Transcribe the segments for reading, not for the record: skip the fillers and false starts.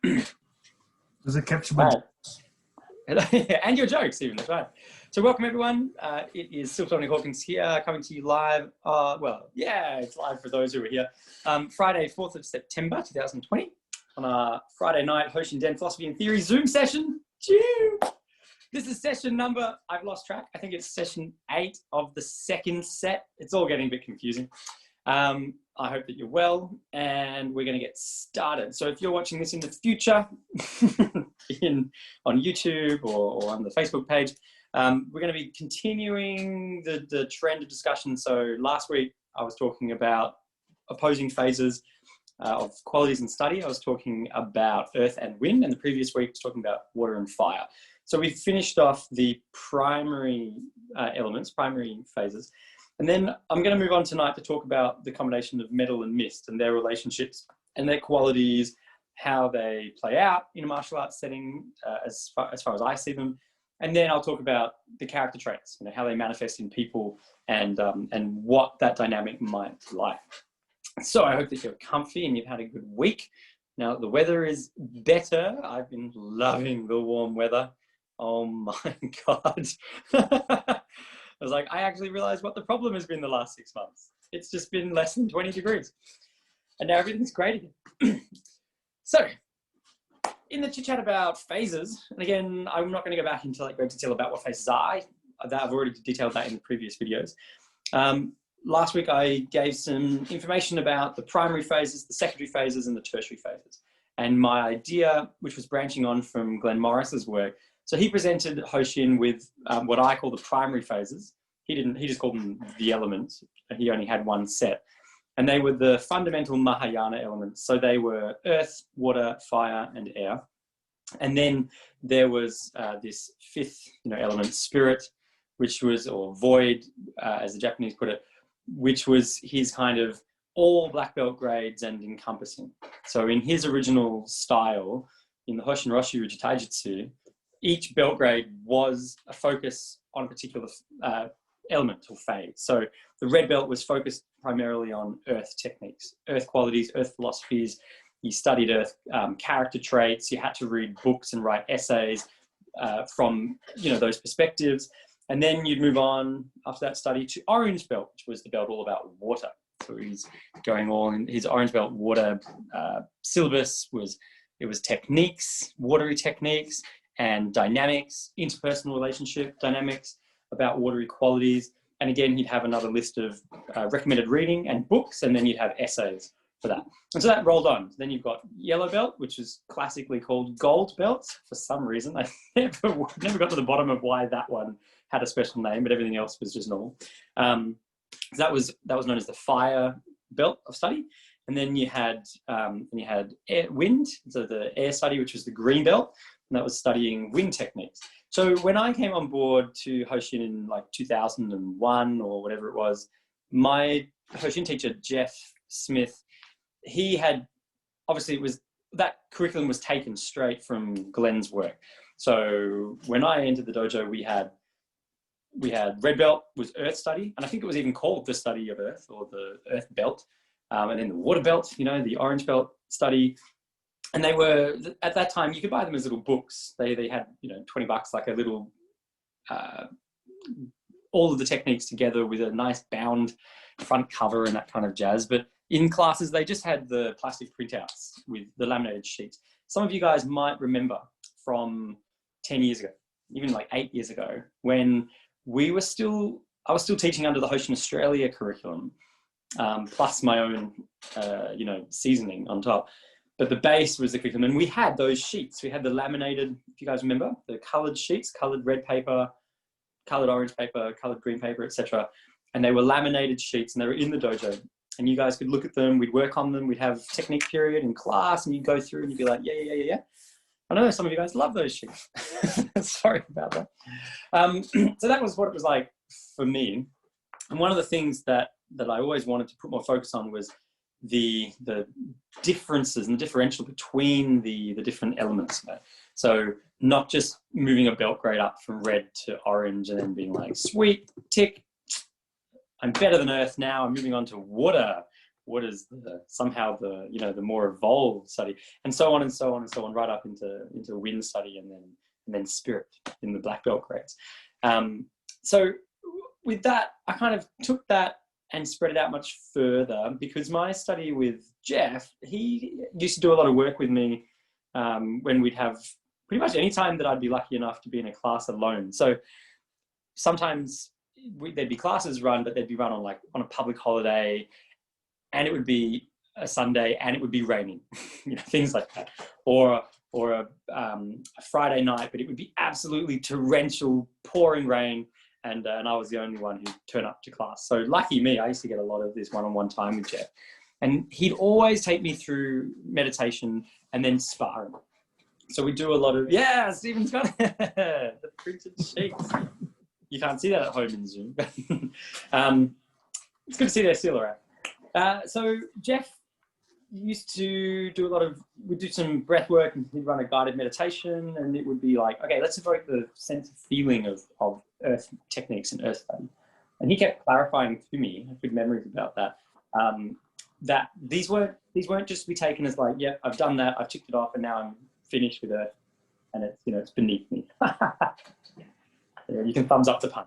Does it capture my and your jokes even, that's right. So welcome everyone. It is Sylph Dominic Hawkins here, coming to you live. Well, yeah, it's live for those who are here. Friday, 4th of September, 2020, on a Friday night Hoshinden Philosophy and Theory Zoom session. Choo! This is session number, I've lost track. I think it's session 8 of the second set. It's all getting a bit confusing. I hope that you're well, and we're going to get started. So if you're watching this in the future on YouTube or on the Facebook page, we're going to be continuing the trend of discussion. So last week I was talking about opposing phases of qualities in study. I was talking about earth and wind, and the previous week I was talking about water and fire. So we finished off the primary elements, primary phases. And then I'm going to move on tonight to talk about the combination of metal and mist and their relationships and their qualities, how they play out in a martial arts setting as far as I see them. And then I'll talk about the character traits, how they manifest in people and what that dynamic might be like. So I hope that you're comfy and you've had a good week. Now the weather is better. I've been loving the warm weather. Oh my God. I was like, I actually realized what the problem has been the last 6 months. It's just been less than 20 degrees. And now everything's great again. So, in the chit chat about phases, and again, I'm not going to go back into great detail about what phases are. I've already detailed that in the previous videos. Last week, I gave some information about the primary phases, the secondary phases, and the tertiary phases. And my idea, which was branching on from Glenn Morris's work, so he presented Hoshin with what I call the primary phases. He just called them the elements. He only had one set. And they were the fundamental Mahayana elements. So they were earth, water, fire, and air. And then there was this fifth element, spirit, which was, or void, as the Japanese put it, which was his kind of all black belt grades and encompassing. So in his original style, in the Hoshinden Jutaijutsu, each belt grade was a focus on a particular element or phase. So the red belt was focused primarily on earth techniques, earth qualities, earth philosophies. You studied earth character traits. You had to read books and write essays from those perspectives. And then you'd move on after that study to orange belt, which was the belt all about water. So he's going all in his orange belt water syllabus was techniques, watery techniques, and dynamics, interpersonal relationship dynamics, about watery qualities. And again, you'd have another list of recommended reading and books, and then you'd have essays for that. And so that rolled on. Then you've got yellow belt, which is classically called gold belt for some reason. I never got to the bottom of why that one had a special name, but everything else was just normal. That was known as the fire belt of study. And then you had wind, so the air study, which was the green belt. And that was studying wind techniques. So when I came on board to Hoshin in 2001 or whatever it was, my Hoshin teacher, Jeff Smith, he had, obviously that curriculum was taken straight from Glenn's work. So when I entered the dojo, we had red belt was earth study. And I think it was even called the study of earth or the earth belt. And then the water belt, the orange belt study. And they were, at that time, you could buy them as little books. They had, $20, like a little, all of the techniques together with a nice bound front cover and that kind of jazz. But in classes, they just had the plastic printouts with the laminated sheets. Some of you guys might remember from 10 years ago, even 8 years ago, when I was still teaching under the Hoshin Australia curriculum, plus my own, seasoning on top. But the base was the curriculum, and we had those sheets. We had the laminated, if you guys remember, the coloured sheets, coloured red paper, coloured orange paper, coloured green paper, etc. And they were laminated sheets, and they were in the dojo. And you guys could look at them. We'd work on them. We'd have technique period in class, and you'd go through, and you'd be like, yeah. I know some of you guys love those sheets. Sorry about that. So that was what it was like for me. And one of the things that I always wanted to put more focus on was the differences and the differential between the different elements. So not just moving a belt grade up from red to orange and then being like, sweet, tick, I'm better than earth now, I'm moving on to water. what is somehow the more evolved study, and so on and so on and so on, right up into wind study, and then spirit in the black belt grades. So with that, I kind of took that and spread it out much further, because my study with Jeff, he used to do a lot of work with me when we'd have pretty much any time that I'd be lucky enough to be in a class alone. So sometimes there'd be classes run, but they'd be run on a public holiday, and it would be a Sunday and it would be raining, things like that, or a Friday night, but it would be absolutely torrential, pouring rain, and I was the only one who'd turn up to class. So lucky me, I used to get a lot of this one-on-one time with Jeff, and he'd always take me through meditation and then sparring. So we do a lot of, Stephen's got the printed sheets. You can't see that at home in Zoom. It's good to see there still around. So Jeff used to do we'd do some breath work, and he'd run a guided meditation, and it would be like, okay, let's evoke the sense of feeling of earth techniques and earth study. And he kept clarifying to me, I have good memories about that, that these weren't just to be taken as like, yeah, I've done that, I've ticked it off, and now I'm finished with earth, and it's, it's beneath me. You can thumbs up the pun.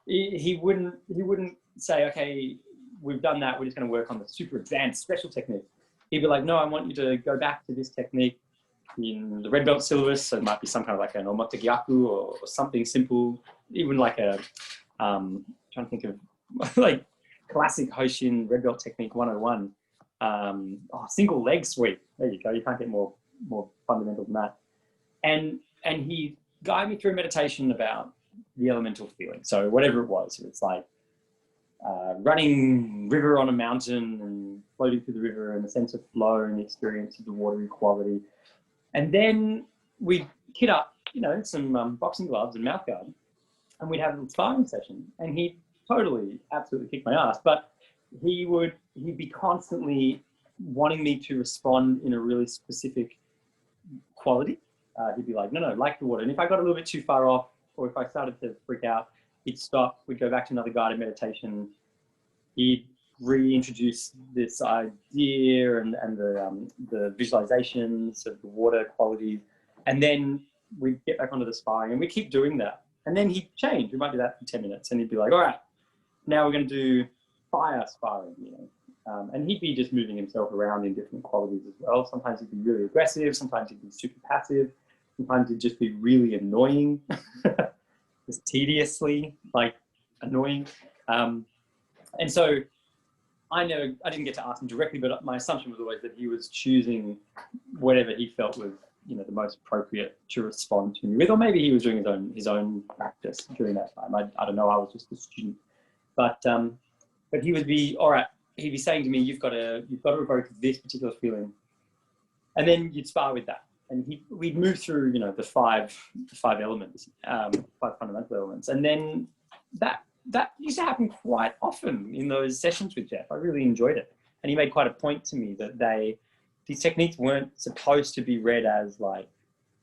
He wouldn't say, okay, we've done that, we're just going to work on the super advanced special technique. He'd be like, no, I want you to go back to this technique in the red belt syllabus. So it might be some kind of like an omotegyaku or something simple, even like trying to think of like classic Hoshin red belt technique 101. Single leg sweep. There you go. You can't get more fundamental than that. And he guided me through meditation about the elemental feeling. So whatever it was, it's like running river on a mountain and floating through the river, and the sense of flow and the experience of the watery quality. And then we'd kit up, some boxing gloves and mouth guard, and we'd have a little sparring session. And he'd absolutely kick my ass, but he'd be constantly wanting me to respond in a really specific quality. He'd be like, no, like the water. And if I got a little bit too far off, or if I started to freak out, he'd stop, we'd go back to another guided meditation. He'd reintroduce this idea and the visualizations of the water quality. And then we'd get back onto the sparring, and we keep doing that. And then he'd change. We might do that for 10 minutes, and he'd be like, all right, now we're going to do fire sparring, and he'd be just moving himself around in different qualities as well. Sometimes he'd be really aggressive. Sometimes he'd be super passive. Sometimes he'd just be really annoying, just tediously annoying. And so I didn't get to ask him directly, but my assumption was always that he was choosing whatever he felt was, the most appropriate to respond to me with, or maybe he was doing his own practice during that time. I don't know. I was just a student, but he would be all right. He'd be saying to me, "You've got to evoke this particular feeling," and then you'd spar with that. And we'd move through, the five elements, 5 fundamental elements, and then that used to happen quite often in those sessions with Jeff. I really enjoyed it, and he made quite a point to me that these techniques weren't supposed to be read as like,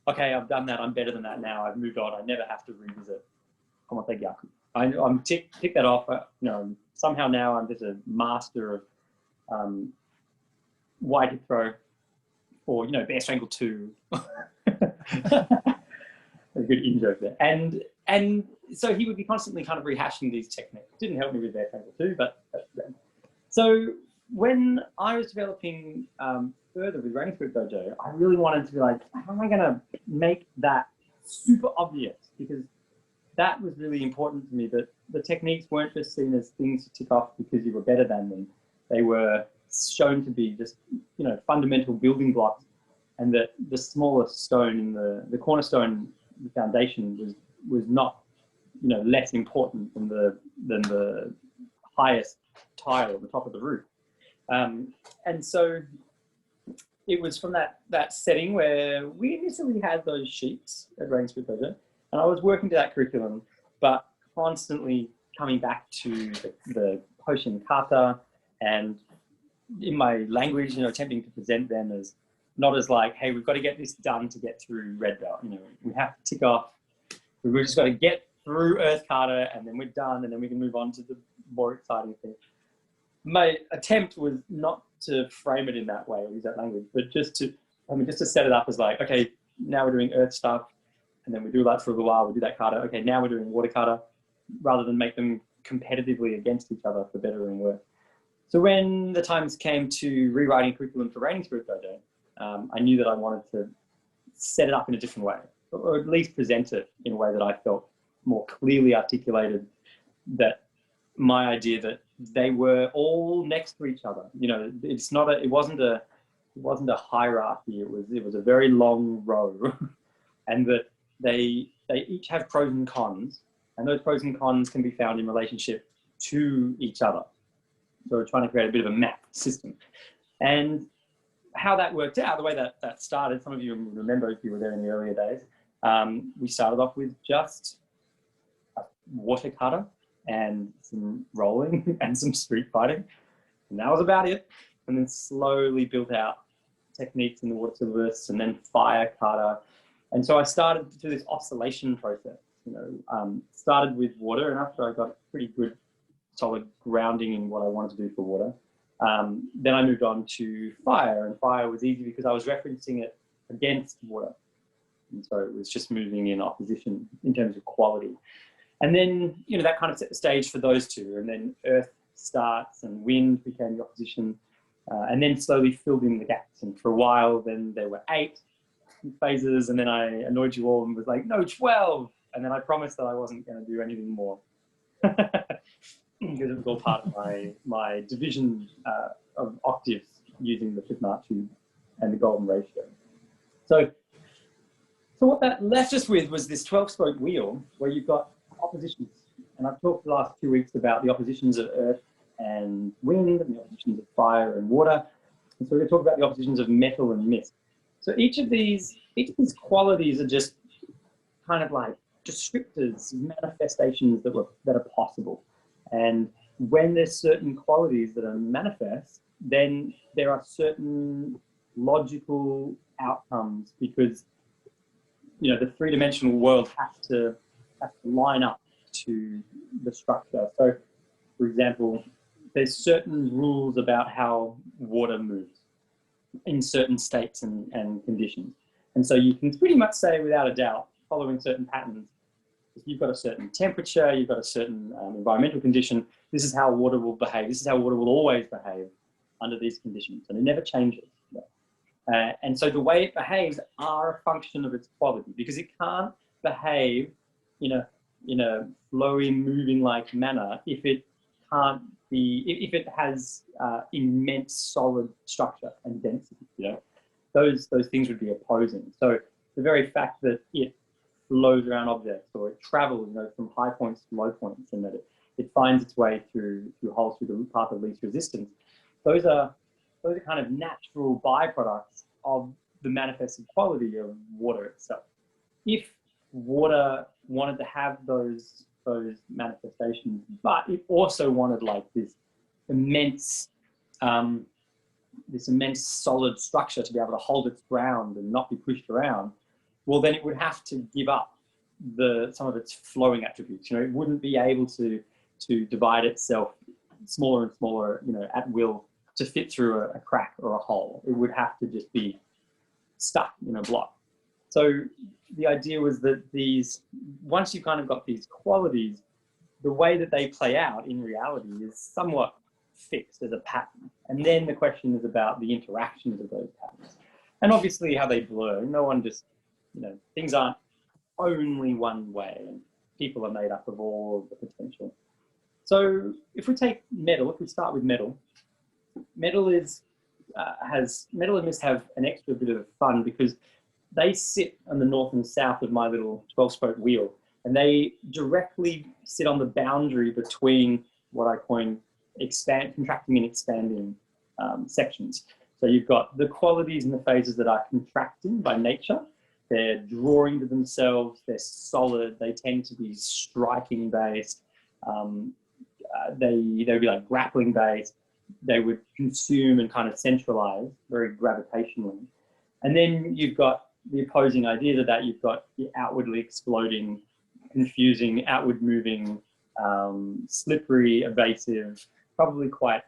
okay, I've done that, I'm better than that now, I've moved on, I never have to revisit omotegyaku. I'm tick that off. Somehow now I'm just a master of wide hip throw, or bear strangle 2. A good in joke there. And so he would be constantly kind of rehashing these techniques. Didn't help me with bear strangle 2, but so when I was developing further with Rain Spirit Dojo, I really wanted to be like, how am I going to make that super obvious? Because that was really important to me, that the techniques weren't just seen as things to tick off because you were better than them. They were shown to be just, fundamental building blocks, and that the smallest stone in the cornerstone, the foundation was not, less important than the highest tile at the top of the roof. And so it was from that setting where we initially had those sheets at Rain Spirit Dojo, and I was working to that curriculum, but constantly coming back to the Hoshin kata, and in my language, attempting to present them as not as like, hey, we've got to get this done to get through red belt. We have to tick off. We've just got to get through earth kata, and then we're done, and then we can move on to the more exciting thing. my attempt was not to frame it in that way or use that language, but just to set it up as like, okay, now we're doing earth stuff, and then we do that for a little while, we do that kata. Okay, now we're doing water kata, rather than make them competitively against each other for better and worse. So when the times came to rewriting curriculum for Reigning Spirit Dojo, I knew that I wanted to set it up in a different way, or at least present it in a way that I felt more clearly articulated that my idea that they were all next to each other. You know, it wasn't a hierarchy. It was a very long row, and that they each have pros and cons, and those pros and cons can be found in relationship to each other. So we're trying to create a bit of a map system. And how that worked out, the way that started, some of you remember if you were there in the earlier days, we started off with just a water kata and some rolling and some street fighting. And that was about it. And then slowly built out techniques in the water syllabus, and then fire kata. And so I started to do this oscillation process, started with water, and after I got pretty good solid grounding in what I wanted to do for water, then I moved on to fire, and fire was easy because I was referencing it against water. And so it was just moving in opposition in terms of quality. And then, that kind of set the stage for those two. And then earth starts and wind became the opposition, and then slowly filled in the gaps. And for a while, then there were 8 phases, and then I annoyed you all and was like, no, 12. And then I promised that I wasn't going to do anything more. Because it was all part of my division of octaves using the Fibonacci and the golden ratio. So what that left us with was this 12-spoke wheel where you've got oppositions. And I've talked the last 2 weeks about the oppositions of earth and wind, and the oppositions of fire and water. And so we're going to talk about the oppositions of metal and mist. So each of these qualities are just kind of like descriptors, manifestations that are possible. And when there's certain qualities that are manifest, then there are certain logical outcomes, because the three-dimensional world has to line up to the structure. So, for example, there's certain rules about how water moves in certain states and conditions. And so you can pretty much say without a doubt, following certain patterns, if you've got a certain temperature, you've got a certain environmental condition, this is how water will behave. This is how water will always behave under these conditions, and it never changes. And so the way it behaves are a function of its quality, because it can't behave in a flowy, moving-like manner if it has immense solid structure and density. Those things would be opposing. So the very fact that it flows around objects, or it travels, from high points to low points, and that it finds its way through holes through the path of least resistance. Those are kind of natural byproducts of the manifested quality of water itself. If water wanted to have those manifestations, but it also wanted like this immense solid structure to be able to hold its ground and not be pushed around, well, then it would have to give up some of its flowing attributes. It wouldn't be able to divide itself smaller and smaller, at will, to fit through a crack or a hole. It would have to just be stuck in a block. So the idea was that once you've kind of got these qualities, the way that they play out in reality is somewhat fixed as a pattern. And then the question is about the interactions of those patterns. And obviously how they blur. No one just, things aren't only one way, and people are made up of all of the potential. So if we take metal, if we start with metal, metal and mist have an extra bit of fun because they sit on the north and south of my little 12-spoke wheel, and they directly sit on the boundary between what I coin contracting and expanding sections. So you've got the qualities and the phases that are contracting by nature. They're drawing to themselves, they're solid, they tend to be striking based, they'd be like grappling based, they would consume and kind of centralize very gravitationally. And then you've got the opposing idea to that. You've got the outwardly exploding, confusing, outward moving, slippery, evasive, probably quite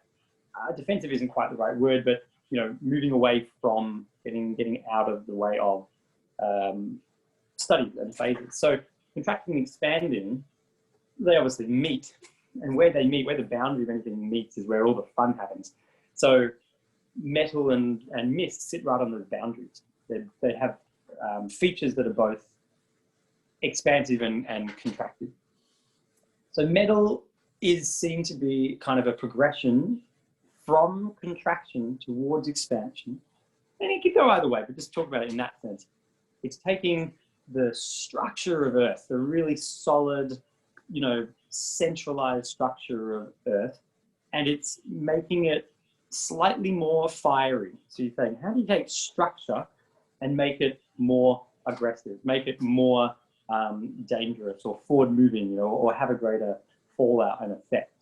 defensive isn't quite the right word, but moving away from getting out of the way of studies and phases. So contracting and expanding, they obviously meet, and where they meet, where the boundary of anything meets, is where all the fun happens. So metal and mist sit right on those boundaries. They have features that are both expansive and contractive. So metal is seen to be kind of a progression from contraction towards expansion. And it could go either way, but just talk about it in that sense. It's taking the structure of Earth, the really solid, centralized structure of Earth, and it's making it slightly more fiery. So you're saying, how do you take structure and make it more aggressive, make it more dangerous or forward moving, or have a greater fallout and effect?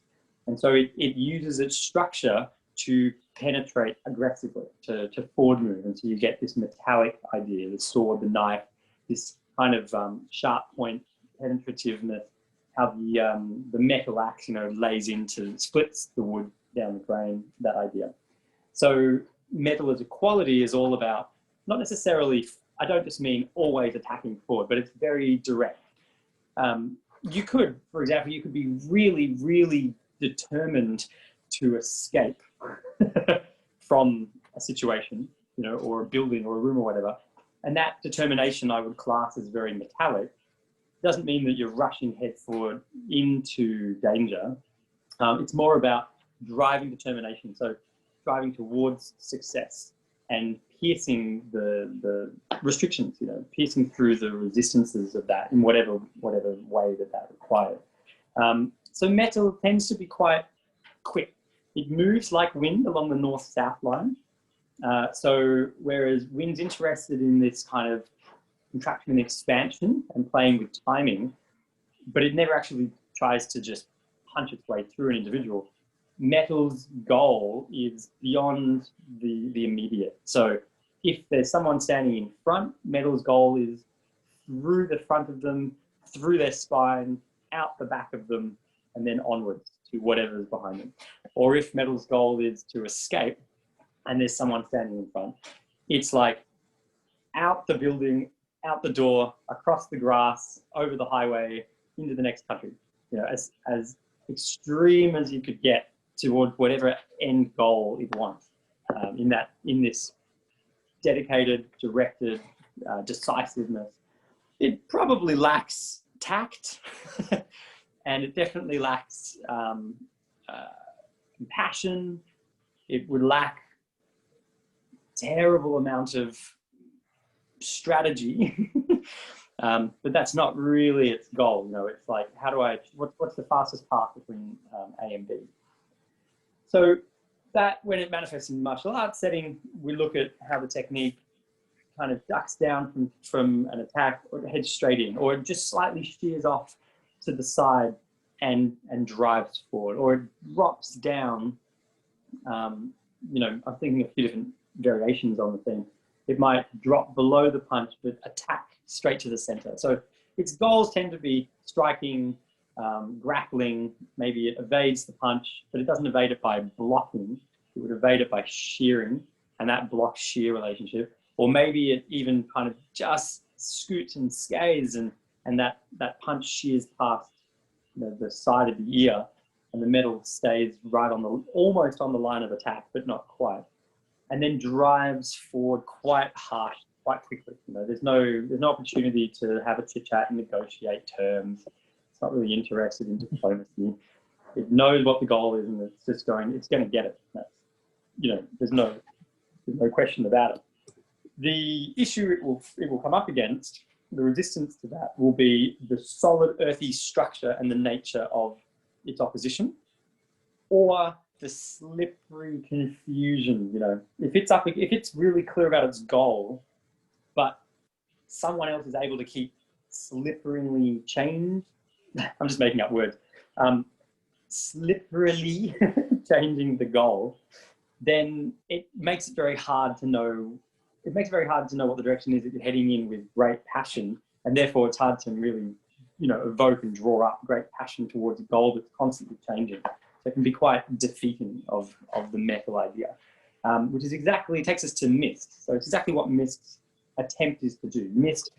And so it uses its structure to penetrate aggressively, to forward move. And so you get this metallic idea, the sword, the knife, this kind of sharp point penetrativeness, how the metal axe, lays into, splits the wood down the grain, that idea. So metal as a quality is all about, not necessarily, I don't just mean always attacking forward, but it's very direct. You could, for example, you could be really, really determined to escape from a situation, or a building or a room or whatever. And that determination I would class as very metallic. Doesn't mean that you're rushing head forward into danger. It's more about driving determination. So driving towards success and piercing the restrictions, piercing through the resistances of that in whatever way that requires. So metal tends to be quite quick. It moves like wind along the north-south line. So whereas wind's interested in this kind of contraction and expansion and playing with timing, but it never actually tries to just punch its way through an individual. Metal's goal is beyond the immediate. So if there's someone standing in front, metal's goal is through the front of them, through their spine, out the back of them, and then onwards to whatever's behind them. Or if metal's goal is to escape and there's someone standing in front, it's like out the building, out the door, across the grass, over the highway, into the next country. As extreme as you could get towards whatever end goal it wants. In this dedicated, directed decisiveness. It probably lacks tact, and it definitely lacks compassion. It would lack terrible amount of strategy, but that's not really its goal. It's like, what's the fastest path between A and B? So that, when it manifests in martial arts setting, we look at how the technique kind of ducks down from an attack, or heads straight in, or it just slightly shears off to the side and drives forward, or it drops down. I'm thinking of a few different variations on the thing. It might drop below the punch, but attack straight to the center. So its goals tend to be striking, grappling. Maybe it evades the punch, but it doesn't evade it by blocking. It would evade it by shearing, and that block-shear relationship. Or maybe it even kind of just scoots and scathes, and that punch shears past the side of the ear, and the metal stays right almost on the line of attack, but not quite. And then drives forward quite harsh, quite quickly. There's no opportunity to have a chit chat and negotiate terms. It's not really interested in diplomacy. It knows what the goal is, and it's going to get it. There's no question about it. The issue it will come up against, the resistance to that, will be the solid earthy structure and the nature of its opposition, or the slippery confusion. If it's really clear about its goal, but someone else is able to keep slipperingly changed, I'm just making up words, slipperily changing the goal, then it makes it very hard to know. It makes it very hard to know what the direction is that you're heading in with great passion, and therefore it's hard to really, evoke and draw up great passion towards a goal that's constantly changing. So it can be quite defeating of the metal idea, which is exactly, takes us to Mist. So it's exactly what Mist's attempt is to do. Mist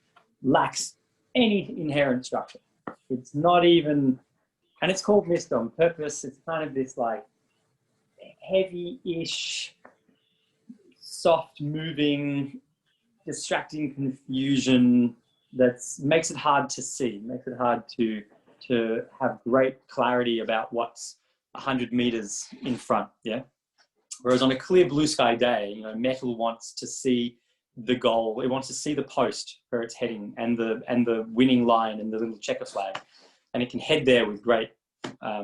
lacks any inherent structure. It's not even, and it's called Mist on purpose. It's kind of this like heavy-ish, soft moving, distracting confusion that makes it hard to see, makes it hard to have great clarity about what's 100 meters in front, yeah? Whereas on a clear blue sky day, you know, metal wants to see the goal, it wants to see the post where it's heading and the winning line and the little checker flag, and it can head there with great,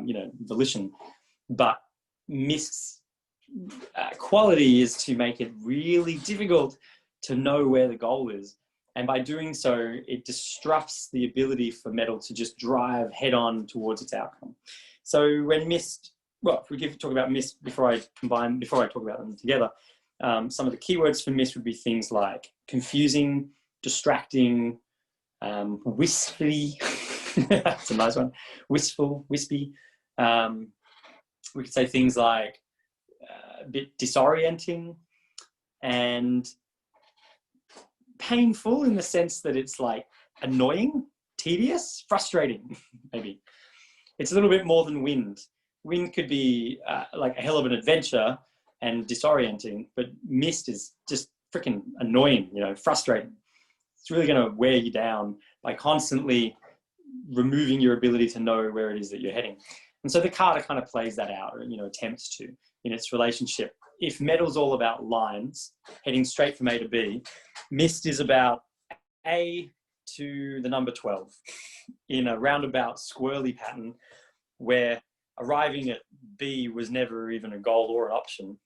you know, volition. But Mist's quality is to make it really difficult to know where the goal is. And by doing so, it disrupts the ability for metal to just drive head on towards its outcome. So when Mist, well, if we talk about Mist before I talk about them together, some of the keywords for Mist would be things like confusing, distracting, wispy, that's a nice one, wistful, wispy. We could say things like a bit disorienting and painful in the sense that it's like annoying, tedious, frustrating, maybe. It's a little bit more than wind. Wind could be like a hell of an adventure and disorienting, but Mist is just freaking annoying, you know, frustrating. It's really going to wear you down by constantly removing your ability to know where it is that you're heading. And so the card kind of plays that out, or, you know, attempts to, in its relationship. If metal's all about lines, heading straight from A to B, Mist is about A to the number 12 in a roundabout squirrely pattern where arriving at B was never even a goal or an option.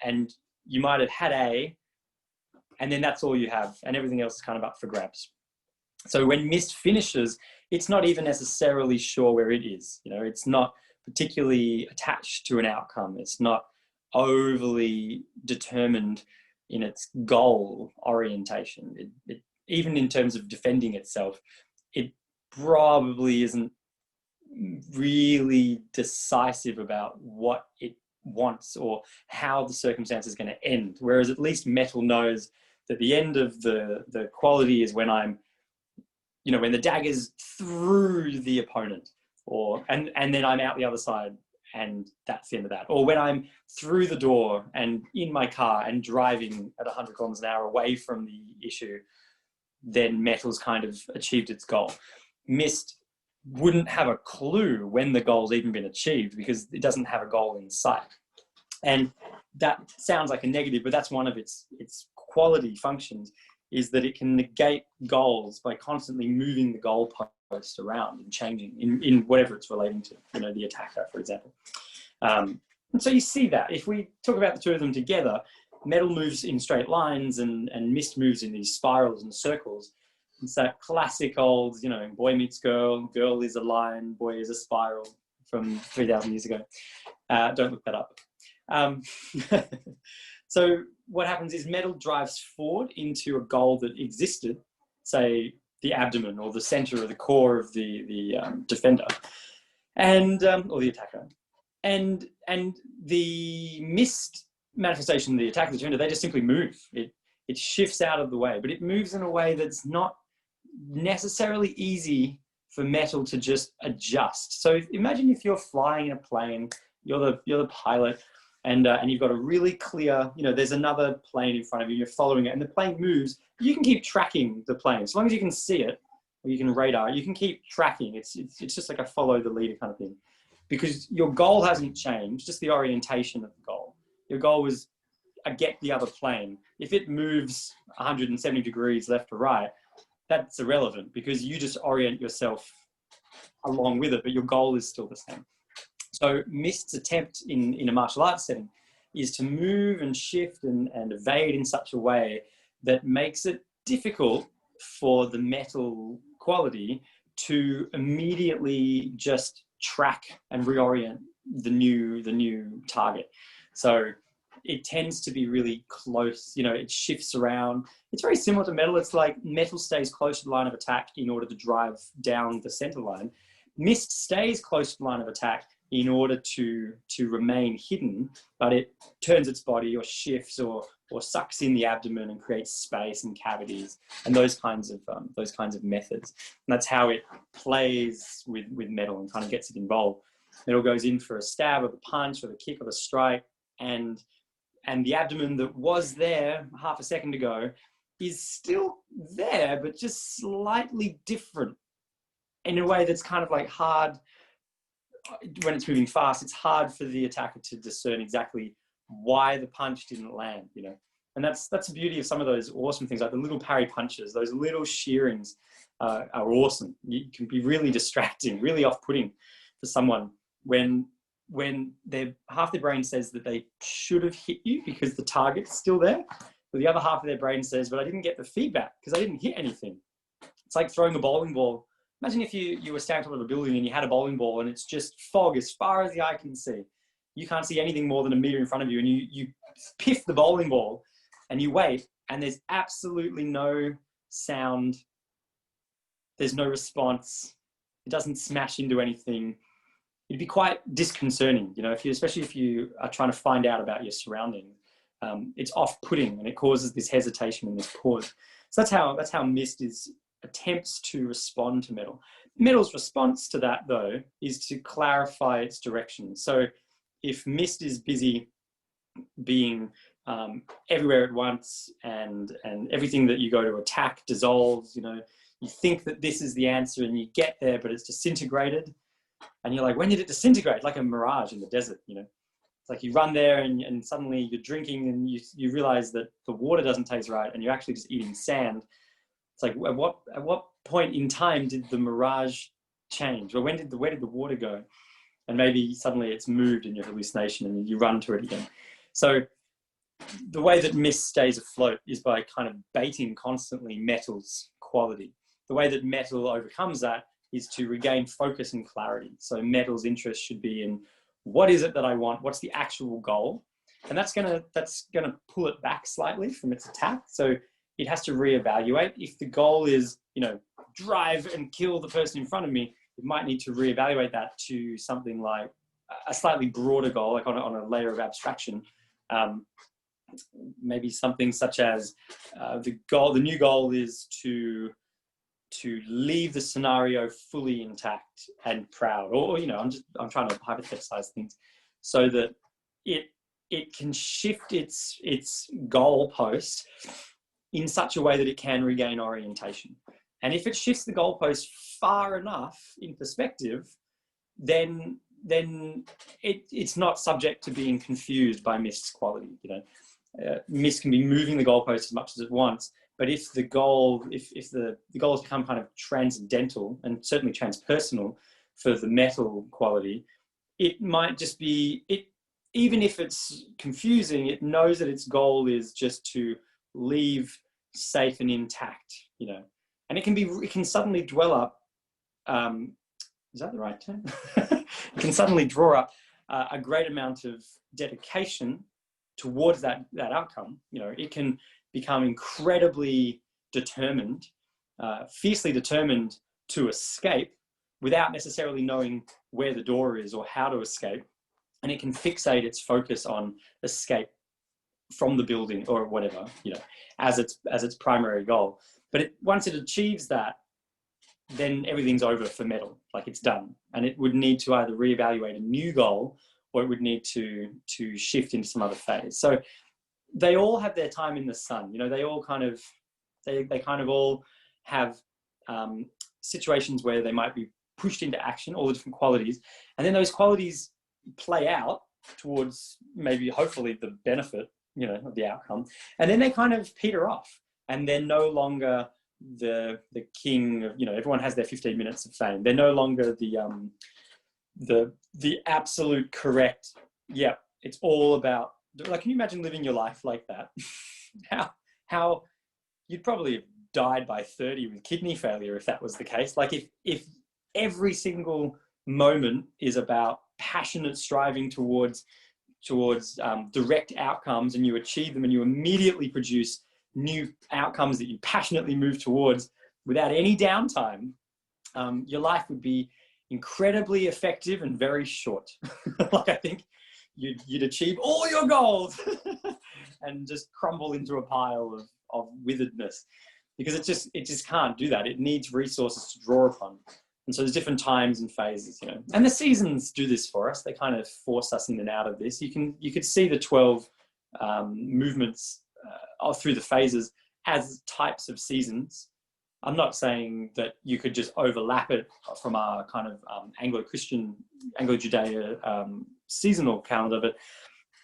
And you might have had A, and then that's all you have, and everything else is kind of up for grabs. So when Mist finishes, it's not even necessarily sure where it is. You know, it's not particularly attached to an outcome. It's not overly determined in its goal orientation. It even in terms of defending itself, it probably isn't really decisive about what it wants or how the circumstance is going to end. Whereas at least metal knows that the end of the quality is when I'm, you know, when the dagger's through the opponent, or and then I'm out the other side, and that's the end of that. Or when I'm through the door and in my car and driving at 100 kilometers an hour away from the issue, then metal's kind of achieved its goal. Mist wouldn't have a clue when the goal's even been achieved because it doesn't have a goal in sight. And that sounds like a negative, but that's one of its quality functions, is that it can negate goals by constantly moving the goalpost around and changing in whatever it's relating to, you know, the attacker, for example. And so you see that. If we talk about the two of them together, metal moves in straight lines and Mist moves in these spirals and circles. It's that classic old, you know, boy meets girl, girl is a line, boy is a spiral from 3,000 years ago. Don't look that up. So what happens is metal drives forward into a goal that existed, say the abdomen or the center or the core of the defender, and or the attacker, and the Mist manifestation, the attacker, the defender, they just simply move. It shifts out of the way, but it moves in a way that's not necessarily easy for metal to just adjust. So imagine if you're flying in a plane, you're the pilot, and you've got a really clear, you know, there's another plane in front of you, you're following it, and the plane moves. You can keep tracking the plane as long as you can see it, or you can radar. You can keep tracking. It's just like a follow the leader kind of thing, because your goal hasn't changed, just the orientation of the goal. Your goal was get the other plane. If it moves 170 degrees left to right, that's irrelevant because you just orient yourself along with it, but your goal is still the same. So Mist's attempt in a martial arts setting is to move and shift and evade in such a way that makes it difficult for the metal quality to immediately just track and reorient the new target. So it tends to be really close, you know, it shifts around. It's very similar to metal. It's like metal stays close to the line of attack in order to drive down the center line. Mist stays close to the line of attack in order to remain hidden, but it turns its body or shifts or sucks in the abdomen and creates space and cavities and those kinds of methods. And that's how it plays with metal and kind of gets it involved. Metal goes in for a stab or the punch or the kick or the strike, and the abdomen that was there half a second ago is still there, but just slightly different in a way that's kind of like hard. When it's moving fast, it's hard for the attacker to discern exactly why the punch didn't land, you know. And that's the beauty of some of those awesome things, like the little parry punches, those little shearings are awesome. It can be really distracting, really off-putting for someone when half their brain says that they should have hit you because the target's still there, but the other half of their brain says, but I didn't get the feedback because I didn't hit anything. It's like throwing a bowling ball. Imagine if you were standing on top of a building and you had a bowling ball and it's just fog as far as the eye can see. You can't see anything more than a meter in front of you, and you piff the bowling ball and you wait, and there's absolutely no sound. There's no response. It doesn't smash into anything. It'd be quite disconcerting, you know, especially if you are trying to find out about your surroundings. It's off-putting and it causes this hesitation and this pause. So that's how mist attempts to respond to metal. Metal's response to that, though, is to clarify its direction. So if mist is busy being everywhere at once and everything that you go to attack dissolves, you know, you think that this is the answer and you get there, but it's disintegrated. And you're like, when did it disintegrate? Like a mirage in the desert, you know. It's like you run there and suddenly you're drinking and you realize that the water doesn't taste right and you're actually just eating sand. It's like, at what point in time did the mirage change? Or where did the water go? And maybe suddenly it's moved in your hallucination and you run to it again. So the way that mist stays afloat is by kind of baiting constantly metal's quality. The way that metal overcomes that is to regain focus and clarity. So metal's interest should be in what is it that I want? What's the actual goal? And that's gonna pull it back slightly from its attack. So it has to reevaluate. If the goal is, you know, drive and kill the person in front of me, it might need to reevaluate that to something like a slightly broader goal, like on a layer of abstraction. Maybe something such as the new goal is to leave the scenario fully intact and proud, or you know, I'm trying to hypothesize things so that it can shift its goalpost in such a way that it can regain orientation. And if it shifts the goalpost far enough in perspective, then it's not subject to being confused by mist's quality. You know, mist can be moving the goalpost as much as it wants, but if the goals become kind of transcendental and certainly transpersonal for the metal quality, it might just be it. Even if it's confusing, it knows that its goal is just to leave safe and intact. You know, and it can suddenly dwell up. Is that the right term? It can suddenly draw up a great amount of dedication towards that outcome. You know, it can become incredibly determined, fiercely determined to escape without necessarily knowing where the door is or how to escape. And it can fixate its focus on escape from the building or whatever, you know, as its primary goal. But once it achieves that, then everything's over for metal, like it's done. And it would need to either reevaluate a new goal or it would need to shift into some other phase. So they all have their time in the sun. You know, they all kind of, they kind of all have situations where they might be pushed into action, all the different qualities. And then those qualities play out towards maybe, hopefully, the benefit, you know, of the outcome. And then they kind of peter off and they're no longer the king of, you know, everyone has their 15 minutes of fame. They're no longer the absolute correct, yeah, it's all about, like, can you imagine living your life like that? how you'd probably have died by 30 with kidney failure if that was the case. Like if every single moment is about passionate striving towards direct outcomes, and you achieve them and you immediately produce new outcomes that you passionately move towards without any downtime, your life would be incredibly effective and very short. Like, I think you'd achieve all your goals and just crumble into a pile of witheredness, because it just can't do that. It needs resources to draw upon. And so there's different times and phases, you know, and the seasons do this for us. They kind of force us in and out of this. You could see the 12 movements through the phases as types of seasons. I'm not saying that you could just overlap it from our kind of Anglo-Christian, Anglo-Judea seasonal calendar, but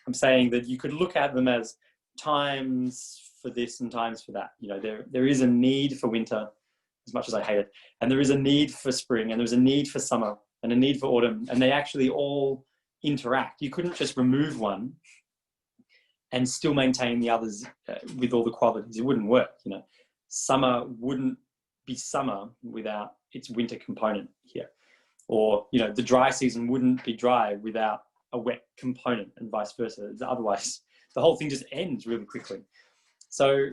I'm saying that you could look at them as times for this and times for that. You know, there is a need for winter, as much as I hate it, and there is a need for spring, and there's a need for summer, and a need for autumn, and they actually all interact. You couldn't just remove one and still maintain the others with all the qualities. It wouldn't work, you know. Summer wouldn't be summer without its winter component here. Or, you know, the dry season wouldn't be dry without a wet component, and vice versa. Otherwise, the whole thing just ends really quickly. So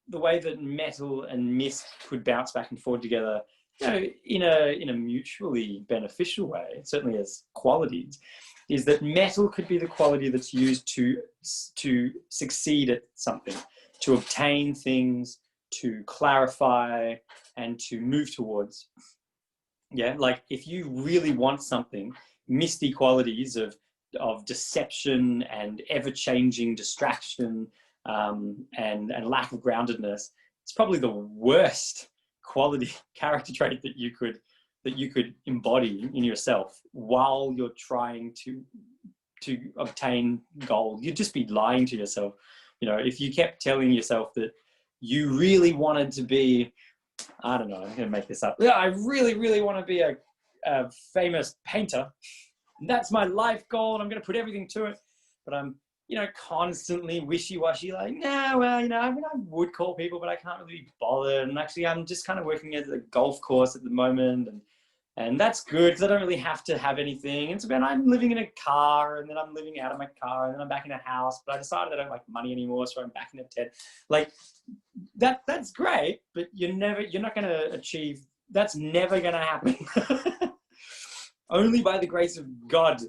the way that metal and mist could bounce back and forward together, you know, in a mutually beneficial way, certainly as qualities, is that metal could be the quality that's used to succeed at something, to obtain things, to clarify, and to move towards. Yeah, like if you really want something, misty qualities of deception and ever-changing distraction and lack of groundedness, it's probably the worst quality character trait that you could embody in yourself while you're trying to obtain gold. You'd just be lying to yourself. You know, if you kept telling yourself that you really wanted to be, I don't know, I'm going to make this up. Yeah, I really, really want to be a famous painter. That's my life goal, and I'm going to put everything to it. But I'm, you know, constantly wishy-washy, like, nah, well, you know, I mean, I would call people, but I can't really be bothered. And actually, I'm just kind of working at a golf course at the moment, and that's good because I don't really have to have anything. And so then I'm living in a car, and then I'm living out of my car, and then I'm back in a house. But I decided I don't like money anymore, so I'm back in a tent. Like that's great, but you're not going to achieve. That's never going to happen. Only by the grace of God,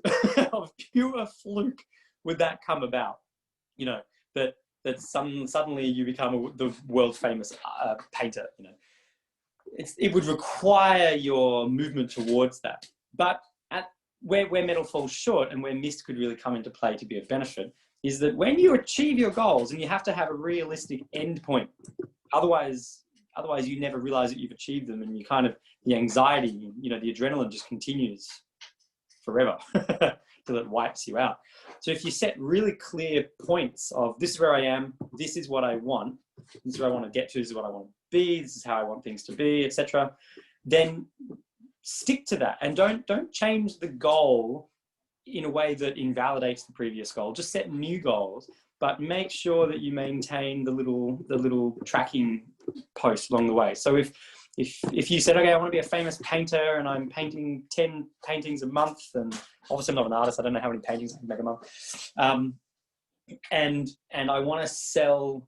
of pure fluke, would that come about. You know, that suddenly you become the world famous painter. You know. It would require your movement towards that. But where metal falls short and where mist could really come into play to be of benefit is that when you achieve your goals, and you have to have a realistic end point, otherwise you never realize that you've achieved them, and you kind of, the anxiety, you know, the adrenaline just continues forever till it wipes you out. So if you set really clear points of, this is where I am, this is what I want, this is where I want to get to, this is what I want to be, this is how I want things to be, etc., then stick to that, and don't change the goal in a way that invalidates the previous goal. Just set new goals, but make sure that you maintain the little tracking posts along the way. So if you said, okay, I want to be a famous painter, and I'm painting 10 paintings a month, and obviously I'm not an artist, I don't know how many paintings I can make a month, and I want to sell,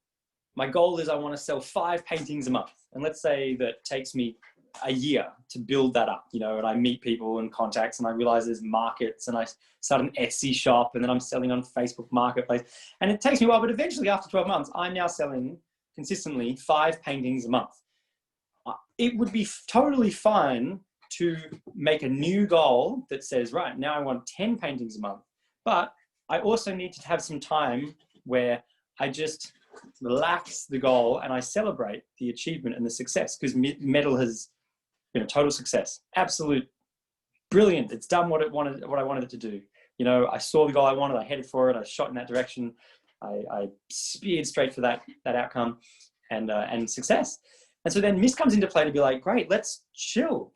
my goal is I want to sell 5 paintings a month. And let's say that takes me a year to build that up, you know, and I meet people and contacts, and I realize there's markets, and I start an Etsy shop, and then I'm selling on Facebook Marketplace. And it takes me a while, but eventually after 12 months, I'm now selling consistently 5 paintings a month. It would be totally fine to make a new goal that says, right, now I want 10 paintings a month. But I also need to have some time where I just relax the goal and I celebrate the achievement and the success, because metal has been a total success. Absolute brilliant. It's done what I wanted it to do. You know, I saw the goal I wanted, I headed for it, I shot in that direction, I speared straight for that outcome, and success. And so then mist comes into play to be like, great, let's chill.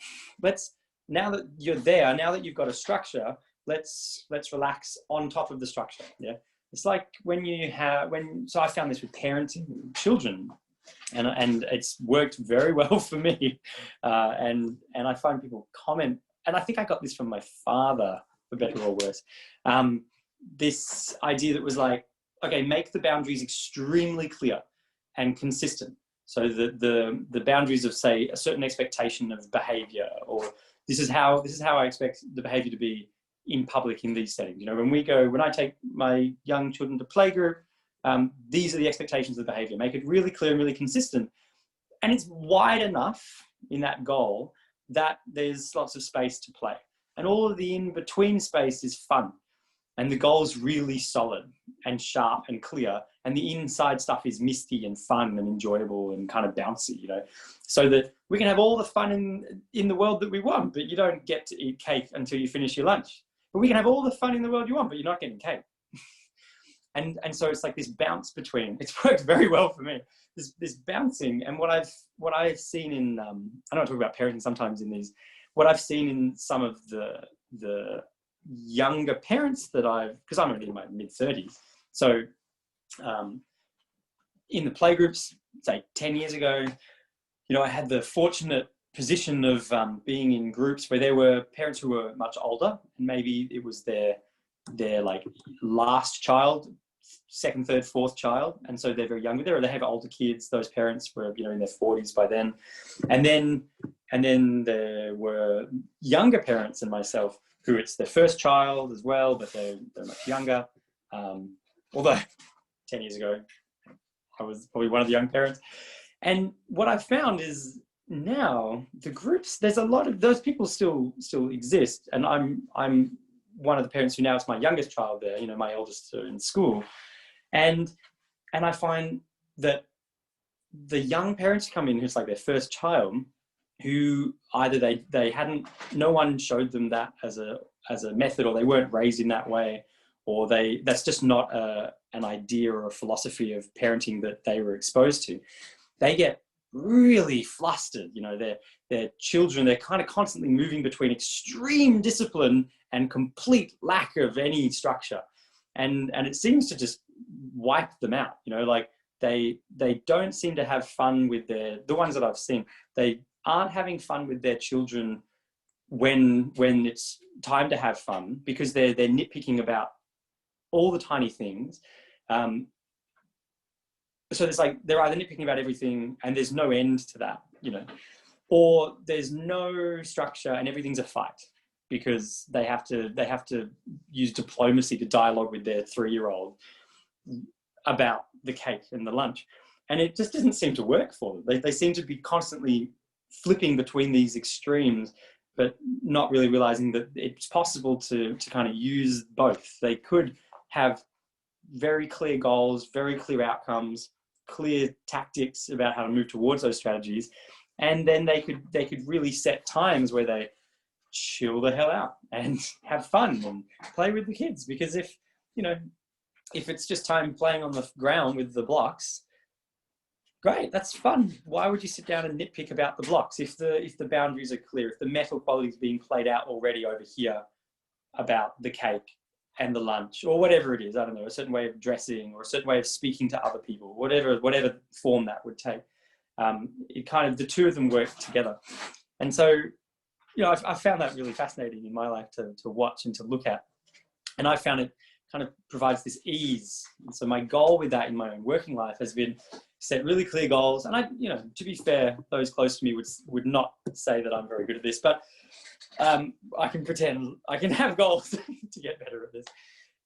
Now that you're there, now that you've got a structure, let's relax on top of the structure. Yeah. It's like so I found this with parenting children, and it's worked very well for me. And I find people comment, and I think I got this from my father, for better or worse. This idea that was like, okay, make the boundaries extremely clear and consistent. So the boundaries of, say, a certain expectation of behavior, or this is how I expect the behavior to be in public in these settings. You know, when I take my young children to playgroup, these are the expectations of the behavior. Make it really clear and really consistent. And it's wide enough in that goal that there's lots of space to play. And all of the in-between space is fun. And the goal's really solid and sharp and clear. And the inside stuff is misty and fun and enjoyable and kind of bouncy, you know, so that we can have all the fun in the world that we want, but you don't get to eat cake until you finish your lunch. But we can have all the fun in the world you want, but you're not getting cake. And so it's like this bounce between. It's worked very well for me. This bouncing, and what I've seen in I know I talk about parenting sometimes in these. What I've seen in some of the younger parents that because I'm only in my mid-30s, so in the playgroups, say 10 years ago, you know, I had the fortunate position of being in groups where there were parents who were much older, and maybe it was their like last child, second, third, fourth child, and so they're very young. They have older kids. Those parents were, you know, in their 40s by then, and then there were younger parents and myself who it's their first child as well, but they're much younger. Although 10 years ago, I was probably one of the young parents. And what I've found is now the groups, there's a lot of those people still exist, and I'm one of the parents who now is my youngest child there, you know, my eldest are in school. And I find that the young parents come in who's like their first child, who either they hadn't, no one showed them that as a method, or they weren't raised in that way, or that's just not an idea or a philosophy of parenting that they were exposed to. They get really flustered, you know, their children, they're kind of constantly moving between extreme discipline and complete lack of any structure. And it seems to just wipe them out, you know, like they don't seem to have fun with the ones that I've seen. They aren't having fun with their children when it's time to have fun, because they're nitpicking about all the tiny things. So it's like they're either nitpicking about everything and there's no end to that, you know, or there's no structure and everything's a fight, because they have to use diplomacy to dialogue with their 3-year-old about the cake and the lunch. And it just doesn't seem to work for them. They seem to be constantly flipping between these extremes, but not really realizing that it's possible to kind of use both. They could have very clear goals, very clear outcomes, clear tactics about how to move towards those strategies. And then they could really set times where they chill the hell out and have fun and play with the kids. Because if it's just time playing on the ground with the blocks, great, that's fun. Why would you sit down and nitpick about the blocks if the boundaries are clear, if the metal quality is being played out already over here about the cake and the lunch, or whatever it is, I don't know, a certain way of dressing or a certain way of speaking to other people, whatever form that would take. It kind of, the two of them work together. And so, you know, I found that really fascinating in my life to watch and to look at. And I found it kind of provides this ease. And so my goal with that in my own working life has been set really clear goals. And I, you know, to be fair, those close to me would not say that I'm very good at this, but I can pretend I can have goals to get better at this.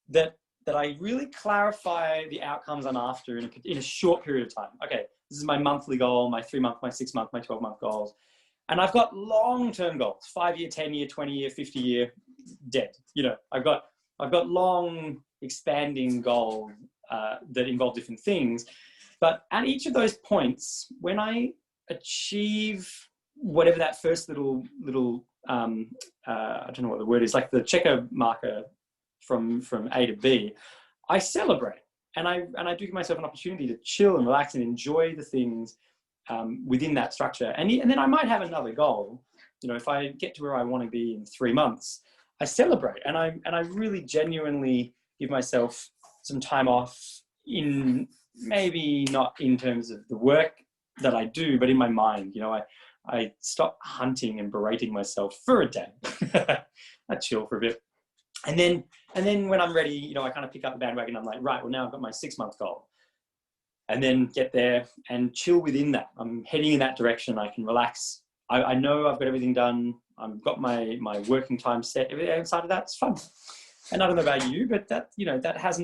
That I really clarify the outcomes I'm after in a short period of time. Okay, this is my monthly goal, my 3-month, my 6-month, my 12-month goals. And I've got long-term goals, 5-year, 10-year, 20-year, 50-year, dead. You know, I've got long expanding goals that involve different things. But at each of those points, when I achieve whatever that first little I don't know what the word is, like the checker marker from A to B, I celebrate. And I do give myself an opportunity to chill and relax and enjoy the things within that structure. And then I might have another goal. You know, if I get to where I want to be in 3 months, I celebrate. And I really genuinely give myself some time off, in maybe not in terms of the work that I do, but in my mind. You know, I stop hunting and berating myself for a day. I chill for a bit. And then when I'm ready, you know, I kind of pick up the bandwagon. I'm like, right, well, now I've got my 6-month goal. And then get there and chill within that. I'm heading in that direction. I can relax. I know I've got everything done I've got my working time set. Everything outside of that's fun. And I don't know about you, but that, you know, that's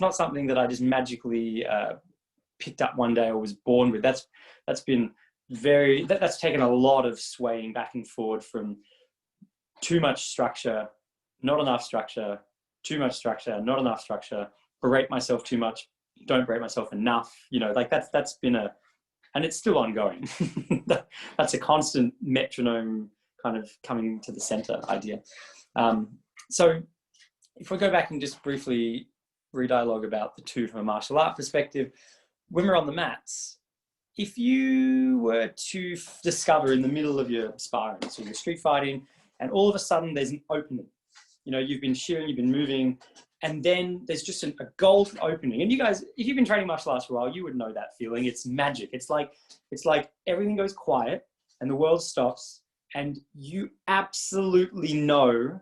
not something that I just magically picked up one day or was born with. That's been that's taken a lot of swaying back and forward from too much structure, not enough structure, too much structure, not enough structure, berate myself too much, don't berate myself enough. You know, like that's been and it's still ongoing. That's a constant metronome kind of coming to the center idea. So if we go back and just briefly re-dialogue about the two from a martial art perspective, when we're on the mats, if you were to discover in the middle of your sparring, so you're street fighting, and all of a sudden there's an opening, you know, you've been shearing, you've been moving, and then there's just a golden opening. And you guys, if you've been training martial arts for a while, you would know that feeling. It's magic. It's like everything goes quiet and the world stops, and you absolutely know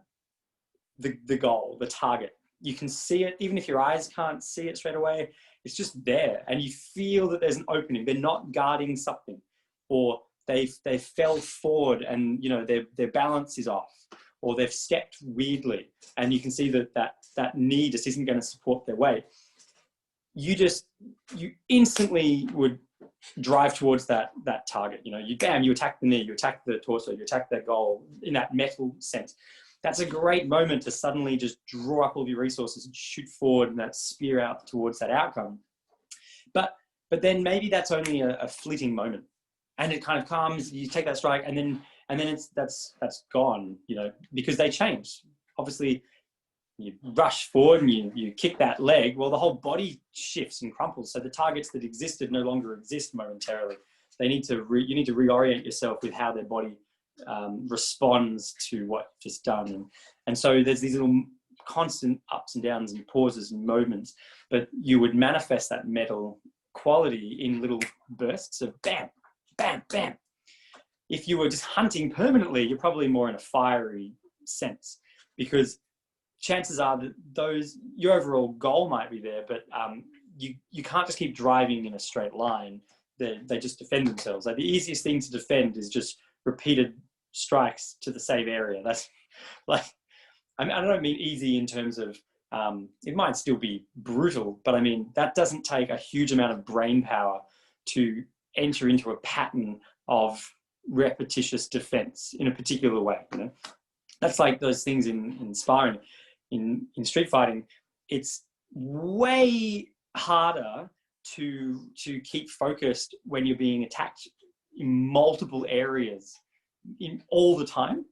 the goal, the target. You can see it, even if your eyes can't see it straight away. It's just there, and you feel that there's an opening. They're not guarding something, or they fell forward and, you know, their balance is off, or they've stepped weirdly, and you can see that knee just isn't going to support their weight. You instantly would drive towards that target. You know, you attack the knee, you attack the torso, you attack that goal in that metal sense. That's a great moment to suddenly just draw up all of your resources and shoot forward and that spear out towards that outcome. But then maybe that's only a fleeting moment, and it kind of comes, you take that strike, and then that's gone, you know, because they change. Obviously, you rush forward and you kick that leg, well, the whole body shifts and crumples. So the targets that existed no longer exist momentarily. You need to reorient yourself with how their body responds to what you've just done. And so there's these little constant ups and downs and pauses and moments, but you would manifest that metal quality in little bursts of bam, bam, bam. If you were just hunting permanently, you're probably more in a fiery sense, because chances are that your overall goal might be there, but you can't just keep driving in a straight line. They just defend themselves. Like, the easiest thing to defend is just repeated strikes to the same area. That's like, I don't mean easy in terms of, it might still be brutal, but I mean, that doesn't take a huge amount of brain power to enter into a pattern of repetitious defense in a particular way. You know, that's like those things in sparring, in street fighting. It's way harder to keep focused when you're being attacked in multiple areas in all the time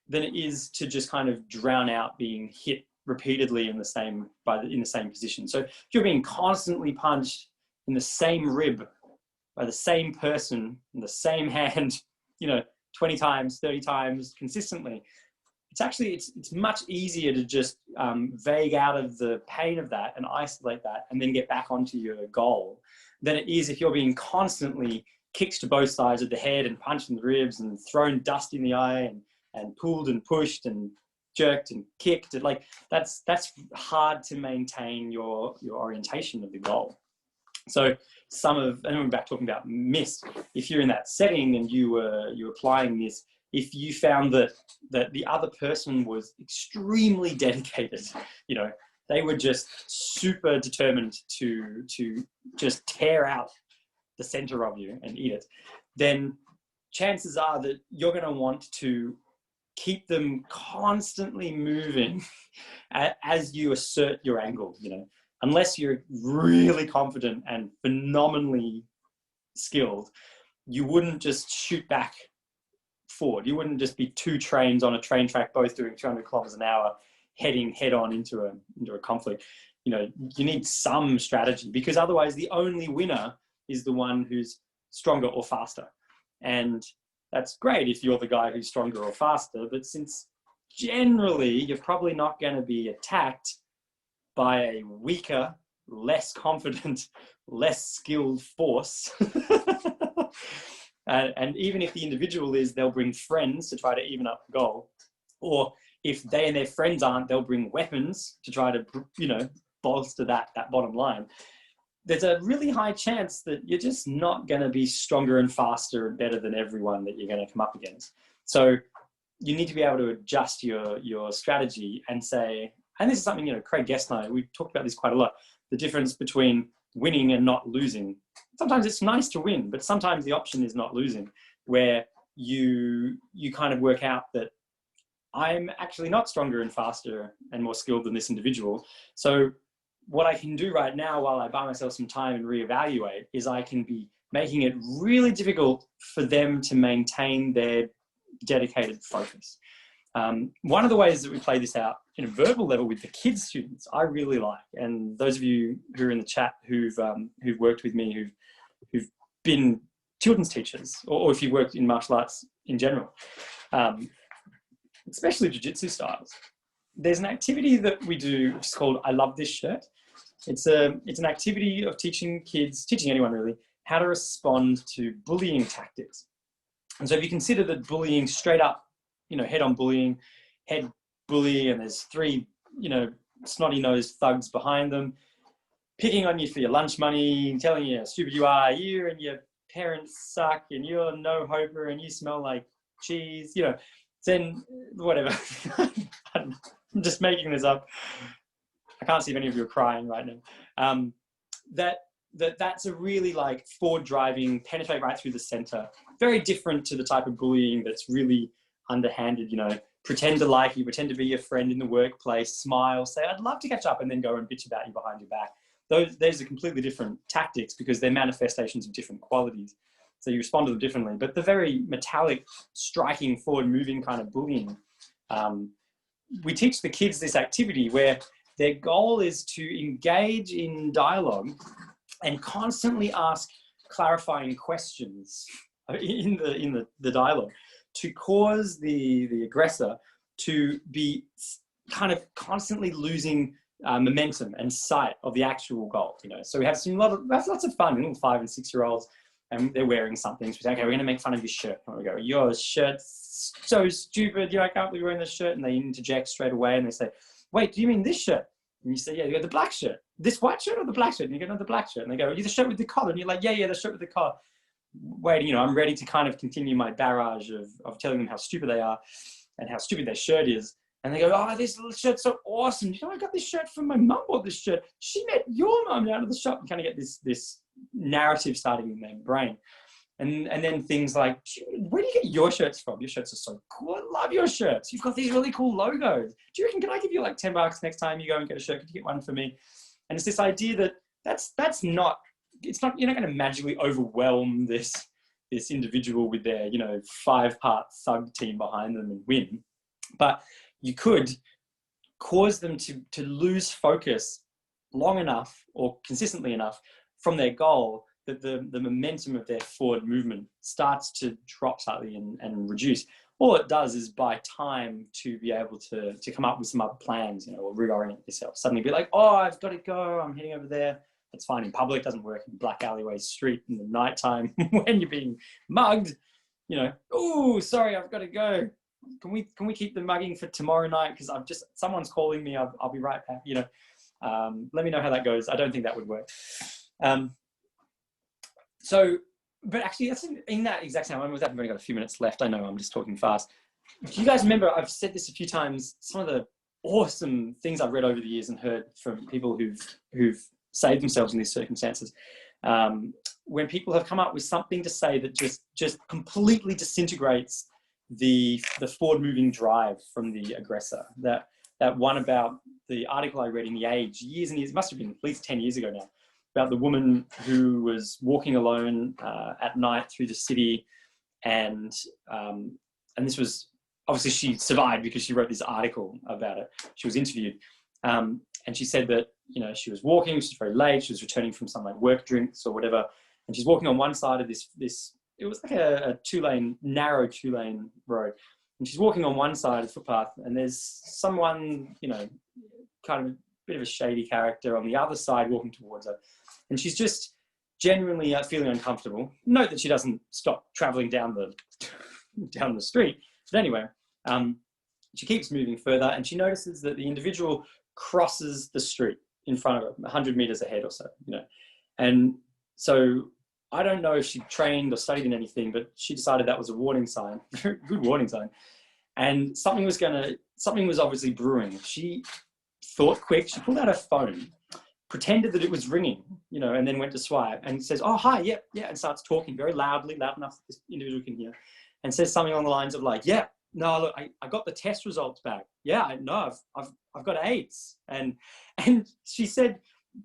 than it is to just kind of drown out being hit repeatedly in the same position. So if you're being constantly punched in the same rib by the same person in the same hand, you know, 20 times, 30 times consistently, it's much easier to just vague out of the pain of that and isolate that and then get back onto your goal than it is if you're being constantly kicked to both sides of the head and punched in the ribs and thrown dust in the eye and pulled and pushed and jerked and kicked. Like, that's hard to maintain your orientation of the goal. So and we're back talking about mist. If you're in that setting and you're applying this, if you found that the other person was extremely dedicated, you know, they were just super determined to just tear out the center of you and eat it, then chances are that you're going to want to keep them constantly moving as you assert your angle, you know, unless you're really confident and phenomenally skilled, you wouldn't just shoot back forward. You wouldn't just be two trains on a train track, both doing 200 kilometers an hour, heading head on into a conflict. You know, you need some strategy, because otherwise the only winner is the one who's stronger or faster. And that's great if you're the guy who's stronger or faster, but since generally you're probably not going to be attacked by a weaker, less confident, less skilled force. And even if the individual is, they'll bring friends to try to even up the goal. Or if they and their friends aren't, they'll bring weapons to try to, you know, bolster that bottom line. there's a really high chance that you're just not going to be stronger and faster and better than everyone that you're going to come up against. So you need to be able to adjust your strategy and say, and this is something, you know, Craig Guest and I, we talked about this quite a lot, the difference between winning and not losing. Sometimes it's nice to win, but sometimes the option is not losing, where you kind of work out that I'm actually not stronger and faster and more skilled than this individual. So what I can do right now while I buy myself some time and reevaluate is I can be making it really difficult for them to maintain their dedicated focus. One of the ways that we play this out in a verbal level with the kids students, I really like, and those of you who are in the chat who've worked with me, who've been children's teachers, or if you've worked in martial arts in general, especially jiu-jitsu styles, there's an activity that we do which is called I Love This Shirt. It's an activity of teaching kids, teaching anyone really, how to respond to bullying tactics. And so if you consider that bullying straight up, you know, head-on bullying, head bully, and there's three, you know, snotty-nosed thugs behind them, picking on you for your lunch money, telling you how stupid you are, you and your parents suck, and you're no hoper, and you smell like cheese, you know, then whatever. I'm just making this up. I can't see if any of you are crying right now. That's a really like forward driving, penetrate right through the center. Very different to the type of bullying that's really underhanded, you know, pretend to like you, pretend to be your friend in the workplace, smile, say, I'd love to catch up, and then go and bitch about you behind your back. Those are completely different tactics because they're manifestations of different qualities. So you respond to them differently. But the very metallic, striking, forward-moving kind of bullying, we teach the kids this activity where their goal is to engage in dialogue and constantly ask clarifying questions in the dialogue to cause the aggressor to be kind of constantly losing momentum and sight of the actual goal. You know, so we have lots of fun, little 5 and 6 year olds, and they're wearing something. So we say, okay, we're going to make fun of your shirt. And we go, your shirt's so stupid. You know, I can't believe you're wearing this shirt. And they interject straight away and they say, wait, do you mean this shirt? And you say, yeah, you go, the black shirt. This white shirt or the black shirt? And you go, no, the black shirt. And they go, you the shirt with the collar? And you're like, yeah, the shirt with the collar. Waiting, you know, I'm ready to kind of continue my barrage of telling them how stupid they are and how stupid their shirt is. And they go, oh, this little shirt's so awesome. You know, I got this shirt from my mum, bought this shirt. She met your mum out of the shop, and kind of get this narrative starting in their brain. And then things like, where do you get your shirts from? Your shirts are so cool. I love your shirts. You've got these really cool logos. Do you reckon, can I give you like $10 next time you go and get a shirt? Could you get one for me? And it's this idea that that's not, it's not, you're not going to magically overwhelm this individual with their, you know, 5-part thug team behind them and win. But you could cause them to lose focus long enough or consistently enough from their goal that the momentum of their forward movement starts to drop slightly and reduce. All it does is buy time to be able to come up with some other plans, you know, or reorient yourself. Suddenly be like, oh, I've got to go. I'm heading over there. That's fine in public. Doesn't work in black alleyway street in the nighttime when you're being mugged. You know, oh, sorry, I've got to go. Can we keep the mugging for tomorrow night? Because someone's calling me. I'll be right back. You know, let me know how that goes. I don't think that would work. But actually, that's in that exact same. I've only got a few minutes left. I know I'm just talking fast. Do you guys remember? I've said this a few times. Some of the awesome things I've read over the years and heard from people who've saved themselves in these circumstances. When people have come up with something to say that just completely disintegrates the forward-moving drive from the aggressor. That one about the article I read in The Age years and years, it must have been at least 10 years ago now, about the woman who was walking alone at night through the city, and this was obviously, she survived because she wrote this article about it. She was interviewed, and she said that, you know, she was walking, she was very late, she was returning from some like work drinks or whatever, and she's walking on one side of this it was like a narrow two-lane road, and she's walking on one side of the footpath, and there's someone, you know, kind of a bit of a shady character on the other side walking towards her, and she's just genuinely feeling uncomfortable. Note that she doesn't stop traveling down the street, but anyway, she keeps moving further, and she notices that the individual crosses the street in front of her, 100 meters ahead or so, you know, And so I don't know if she trained or studied in anything, but she decided that was a warning sign, good warning sign. And something was obviously brewing. She thought quick, she pulled out her phone, pretended that it was ringing, and then went to swipe and says, "Oh, hi, yeah, yeah," and starts talking very loudly, loud enough that this individual can hear, and says something along the lines of like, "Yeah, no, look, I got the test results back. Yeah, I've got AIDS." And she said,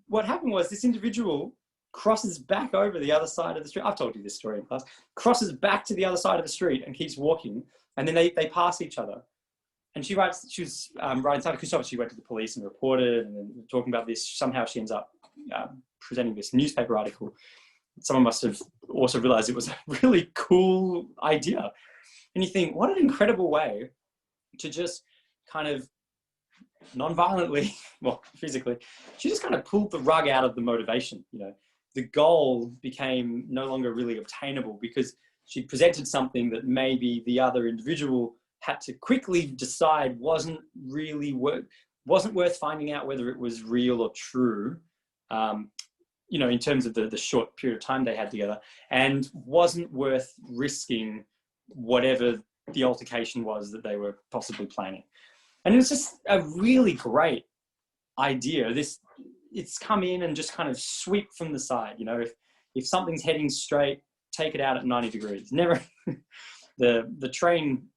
what happened was this individual crosses back over the other side of the street. I've told you this story in class. Crosses back to the other side of the street and keeps walking, and then they pass each other. And she was writing something because she went to the police and reported, and then talking about this. Somehow she ends up presenting this newspaper article. Someone must have also realized it was a really cool idea. And you think, what an incredible way to just kind of non-violently, well, physically, she just kind of pulled the rug out of the motivation. The goal became no longer really obtainable because she presented something that maybe the other individual had to quickly decide wasn't worth finding out whether it was real or true, in terms of the short period of time they had together, and wasn't worth risking whatever the altercation was that they were possibly planning. And it was just a really great idea. It's come in and just kind of sweep from the side. If something's heading straight, take it out at 90 degrees. Never the train.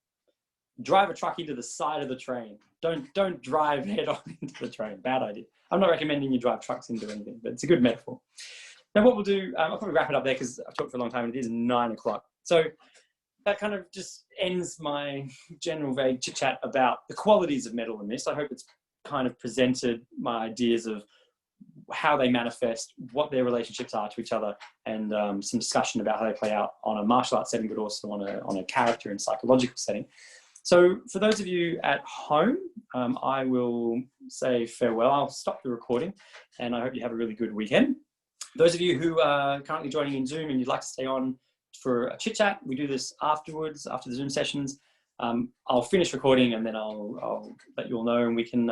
Drive a truck into the side of the train. Don't drive head on into the train. Bad idea. I'm not recommending you drive trucks into anything, but it's a good metaphor. Now what we'll do, I'll probably wrap it up there because I've talked for a long time and it is 9 o'clock. So that kind of just ends my general vague chit chat about the qualities of metal and mist. I hope it's kind of presented my ideas of how they manifest, what their relationships are to each other, and some discussion about how they play out on a martial arts setting, but also on a character and psychological setting. So for those of you at home, I will say farewell. I'll stop the recording and I hope you have a really good weekend. Those of you who are currently joining in Zoom and you'd like to stay on for a chit chat, we do this afterwards, after the Zoom sessions. I'll finish recording and then I'll let you all know, and we can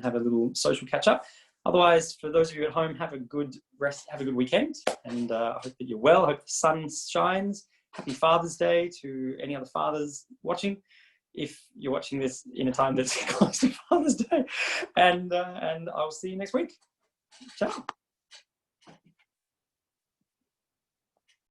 have a little social catch up. Otherwise, for those of you at home, have a good rest, have a good weekend, and I hope that you're well. I hope the sun shines. Happy Father's Day to any other fathers watching, if you're watching this in a time that's close to Father's Day. And I'll see you next week. Ciao.